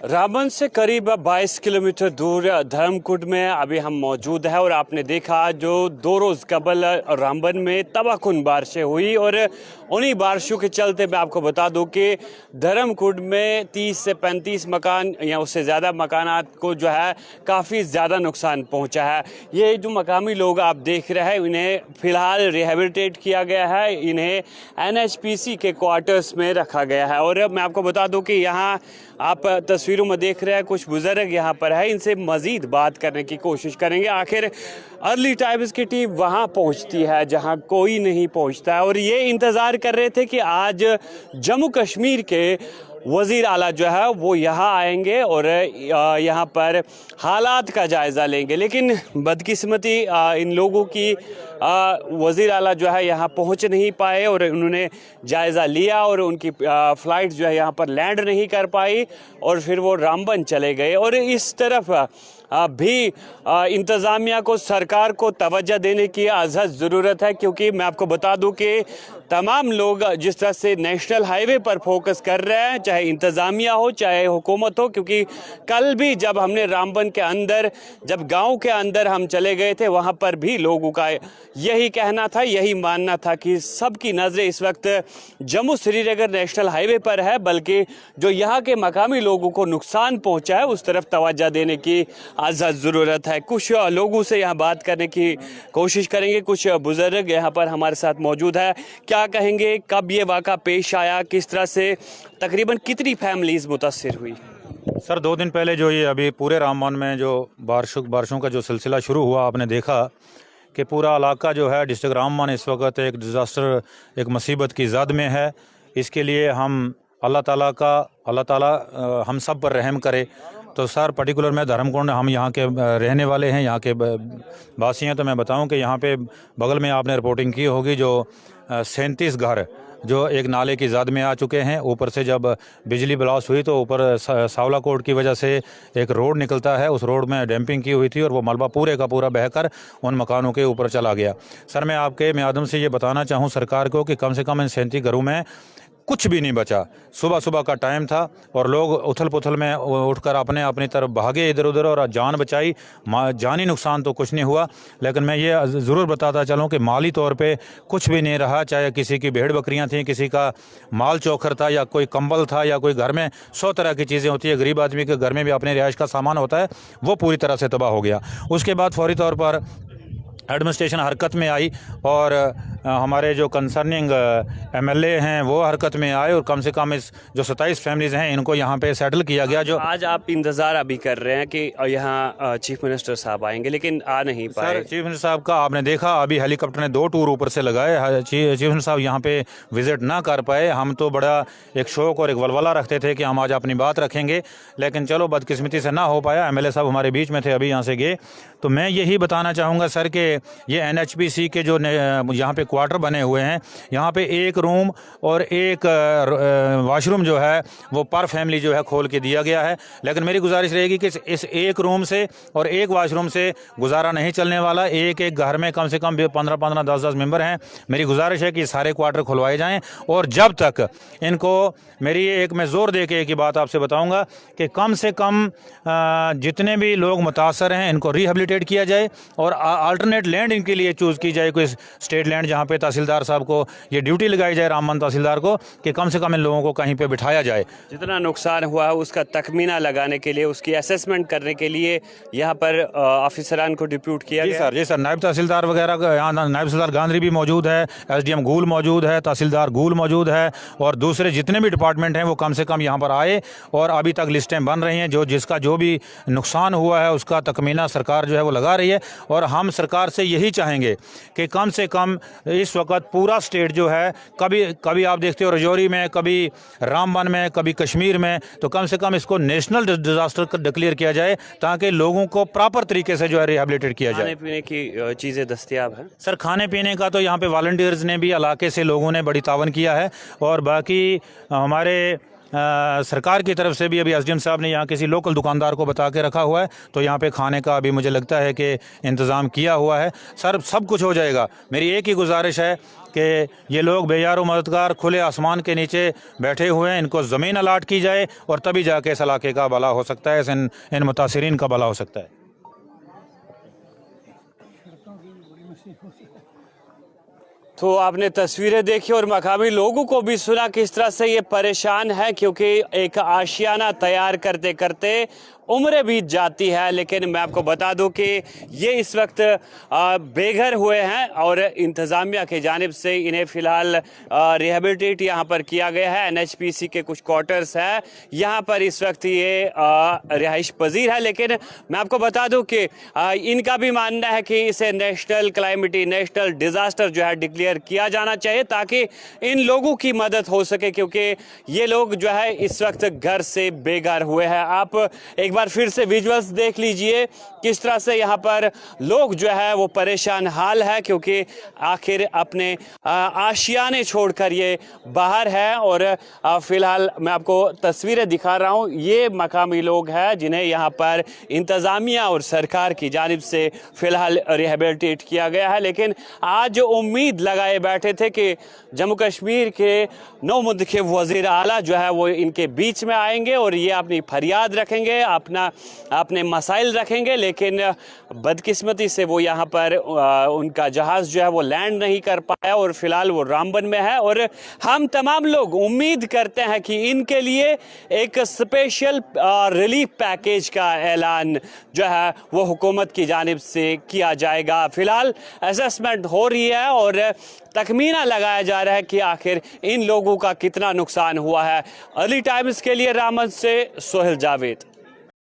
रामबन से करीब 22 किलोमीटर दूर धर्मकुंड में अभी हम मौजूद हैं और आपने देखा जो 2 रोज़ कबल रामबन में तबाहकुन बारिशें हुई और उन्हीं बारिशों के चलते मैं आपको बता दूं कि धर्मकुंड में 30 से 35 मकान या उससे ज़्यादा मकानात को जो है काफ़ी ज़्यादा नुकसान पहुंचा है। ये जो मकामी लोग आप देख रहे हैं इन्हें फ़िलहाल रिहेबिलिटेट किया गया है, इन्हें NHPC के क्वार्टर्स में रखा गया है। और मैं आपको बता दूँ कि यहाँ आप तस्वीरों में देख रहे हैं कुछ बुजुर्ग यहाँ पर है, इनसे मजीद बात करने की कोशिश करेंगे। आखिर अर्ली टाइम्स की टीम वहाँ पहुँचती है जहाँ कोई नहीं पहुँचता है और ये इंतज़ार कर रहे थे कि आज जम्मू कश्मीर के वज़ीर आला जो है वो यहाँ आएंगे और यहाँ पर हालात का जायज़ा लेंगे, लेकिन बदकिस्मती इन लोगों की वज़ीर आला जो है यहाँ पहुँच नहीं पाए और उन्होंने जायज़ा लिया और उनकी फ़्लाइट जो है यहाँ पर लैंड नहीं कर पाई और फिर वो रामबन चले गए। और इस तरफ भी इंतज़ामिया को, सरकार को तवज्जो देने की अज़हद ज़रूरत है, क्योंकि मैं आपको बता दूं कि तमाम लोग जिस तरह से नेशनल हाईवे पर फोकस कर रहे हैं, चाहे इंतज़ामिया हो चाहे हुकूमत हो, क्योंकि कल भी जब हमने रामबन के अंदर, जब गांव के अंदर हम चले गए थे, वहां पर भी लोगों का यही कहना था, यही मानना था कि सबकी नज़रें इस वक्त जम्मू श्रीनगर नेशनल हाईवे पर है, बल्कि जो यहाँ के मकामी लोगों को नुकसान पहुँचा है उस तरफ तवज्जो देने की अज़हद ज़रूरत है। कुछ लोगों से यहाँ बात करने की कोशिश करेंगे, कुछ बुजुर्ग यहाँ पर हमारे साथ मौजूद है। क्या कहेंगे, कब ये वाक़ा पेश आया, किस तरह से, तकरीबन कितनी फैमिलीज़ मुतासिर हुई? सर 2 दिन पहले जो ये अभी पूरे रामबन में जो बारिशों का जो सिलसिला शुरू हुआ, आपने देखा कि पूरा इलाका जो है डिस्ट्रिक्ट रामबन इस वक्त एक डिज़ास्टर, एक मुसीबत की ज़द में है। इसके लिए हम अल्लाह ताला हम सब पर रहम करे। तो सर पर्टिकुलर मैं धर्मकुंड, हम यहाँ के रहने वाले हैं, यहाँ के वासी हैं, तो मैं बताऊं कि यहाँ पे बगल में आपने रिपोर्टिंग की होगी जो 37 घर जो एक नाले की ज़द में आ चुके हैं। ऊपर से जब बिजली ब्लास्ट हुई तो ऊपर सावला कोट की वजह से एक रोड निकलता है, उस रोड में डैम्पिंग की हुई थी और वो मलबा पूरे का पूरा बहकर उन मकानों के ऊपर चला गया। सर मैं आपके माध्यम से ये बताना चाहूँ सरकार को कि कम से कम इन 37 घरों में कुछ भी नहीं बचा। सुबह का टाइम था और लोग उथल पुथल में उठकर अपनी तरफ भागे इधर उधर और जान बचाई। जानी नुकसान तो कुछ नहीं हुआ, लेकिन मैं ये ज़रूर बताता चलूँ कि माली तौर पे कुछ भी नहीं रहा। चाहे किसी की भेड़ बकरियां थीं, किसी का माल चौखर था, या कोई कंबल था, या कोई घर में 100 तरह की चीज़ें होती है, गरीब आदमी के घर में भी अपने रिहाइश का सामान होता है, वो पूरी तरह से तबाह हो गया। उसके बाद फौरी तौर पर एडमिनिस्ट्रेशन हरकत में आई और हमारे जो कंसर्निंग MLA हैं वो हरकत में आए और कम से कम इस जो 27 फैमिलीज़ हैं इनको यहाँ पे सेटल किया गया। जो आज आप इंतज़ार अभी कर रहे हैं कि यहाँ चीफ मिनिस्टर साहब आएंगे, लेकिन आ नहीं पाए। सर चीफ मिनिस्टर साहब का आपने देखा, अभी हेलीकॉप्टर ने 2 टूर ऊपर से लगाए, चीफ मिनिस्टर साहब यहाँ पे विजिट ना कर पाए। हम तो बड़ा एक शौक और एक वलवला रखते थे कि हम आज अपनी बात रखेंगे, लेकिन चलो बदकिस्मती से ना हो पाया। MLA साहब हमारे बीच में थे, अभी यहाँ से गए। तो मैं यही बताना चाहूँगा सर कि ये NHPC के जो यहाँ पे क्वार्टर बने हुए हैं, यहाँ पे एक रूम और एक वॉशरूम जो है वो पर फैमिली जो है खोल के दिया गया है। लेकिन मेरी गुजारिश रहेगी कि इस एक रूम से और एक वॉशरूम से गुजारा नहीं चलने वाला। एक घर में कम से कम 15-15, 10-10 मेंबर हैं। मेरी गुजारिश है कि सारे क्वार्टर खुलवाए जाएँ और जब तक इनको, मेरी एक मैं ज़ोर दे के एक ही बात आपसे बताऊँगा कि कम से कम जितने भी लोग मुतासर हैं इनको रिहेबिलिटेट किया जाए और अल्टरनेट लैंड इनके लिए चूज़ की जाए, कोई स्टेट लैंड जहाँ पे तहसीलदार साहब को ये ड्यूटी लगाई जाए, रामबन तहसीलदार को, कि कम से कम इन लोगों को कहीं पे बिठाया जाए। जितना नुकसान हुआ है उसका तखमीना लगाने के लिए, उसकी असेसमेंट करने के लिए यहाँ पर ऑफिसरान को डिप्यूट किया गया। जी सर, नायब तहसीलदार वगैरह, यहाँ नायब तहसीलदार गांधरी भी मौजूद है, SDM गूल मौजूद है, तहसीलदार गूल मौजूद है और दूसरे जितने भी डिपार्टमेंट हैं वो कम से कम यहाँ पर आए और अभी तक लिस्टें बन रही हैं। जिसका जो भी नुकसान हुआ है उसका तखमीना सरकार जो है वो लगा रही है और हम सरकार से यही चाहेंगे कि कम से कम इस वक्त पूरा स्टेट जो है, कभी आप देखते हो राजौरी में, कभी रामबन में, कभी कश्मीर में, तो कम से कम इसको नेशनल डिजास्टर डिक्लेयर किया जाए ताकि लोगों को प्रॉपर तरीके से जो है रिहेबिलिटेट किया जाए। खाने पीने की चीज़ें दस्तयाब हैं? सर खाने पीने का तो यहाँ पे वॉलंटियर्स ने भी, इलाके से लोगों ने बड़ी तावन किया है और बाकी हमारे सरकार की तरफ से भी अभी एसडीएम साहब ने यहाँ किसी लोकल दुकानदार को बता के रखा हुआ है, तो यहाँ पे खाने का अभी मुझे लगता है कि इंतज़ाम किया हुआ है। सर सब कुछ हो जाएगा। मेरी एक ही गुजारिश है कि ये लोग बेयारो मददगार खुले आसमान के नीचे बैठे हुए हैं, इनको ज़मीन अलाट की जाए और तभी जाके इस इलाके का भला हो सकता है, इन मुतासिरीन का भला हो सकता है। तो आपने तस्वीरें देखी और मकामी लोगों को भी सुना किस तरह से ये परेशान है, क्योंकि एक आशियाना तैयार करते करते उम्रें बीत जाती है। लेकिन मैं आपको बता दूं कि ये इस वक्त बेघर हुए हैं और इंतज़ामिया की जानिब से इन्हें फ़िलहाल रिहेबिलिटेट यहाँ पर किया गया है। एनएचपीसी के कुछ क्वार्टर्स है, यहाँ पर इस वक्त ये रिहाइश पजीर है। लेकिन मैं आपको बता दूं कि इनका भी मानना है कि इसे नेशनल क्लाइमेटी नेशनल डिज़ास्टर जो है डिक्लेयर किया जाना चाहिए, ताकि इन लोगों की मदद हो सके, क्योंकि ये लोग जो है इस वक्त घर से बेघर हुए हैं। आप एक बार फिर से विजुअल्स देख लीजिए किस तरह से यहाँ पर लोग जो है वो परेशान हाल है, क्योंकि आखिर अपने आशियाने छोड़कर ये बाहर है। और फिलहाल मैं आपको तस्वीरें दिखा रहा हूँ, ये मकामी लोग हैं जिन्हें यहाँ पर इंतज़ामिया और सरकार की जानिब से फिलहाल रिहेबिलिटेट किया गया है। लेकिन आज उम्मीद लगाए बैठे थे कि जम्मू कश्मीर के नौ मुंतखब वज़ीर आला जो है वो इनके बीच में आएंगे और ये अपनी फरियाद रखेंगे, अपने मसाइल रखेंगे। लेकिन बदकिस्मती से वो यहाँ पर उनका जहाज़ जो है वो लैंड नहीं कर पाया और फिलहाल वो रामबन में है। और हम तमाम लोग उम्मीद करते हैं कि इनके लिए एक स्पेशल रिलीफ पैकेज का ऐलान जो है वो हुकूमत की जानिब से किया जाएगा। फिलहाल असेसमेंट हो रही है और तखमीना लगाया जा रहा है कि आखिर इन लोगों का कितना नुकसान हुआ है। अर्ली टाइम्स के लिए रामबन से सोहेल जावेद।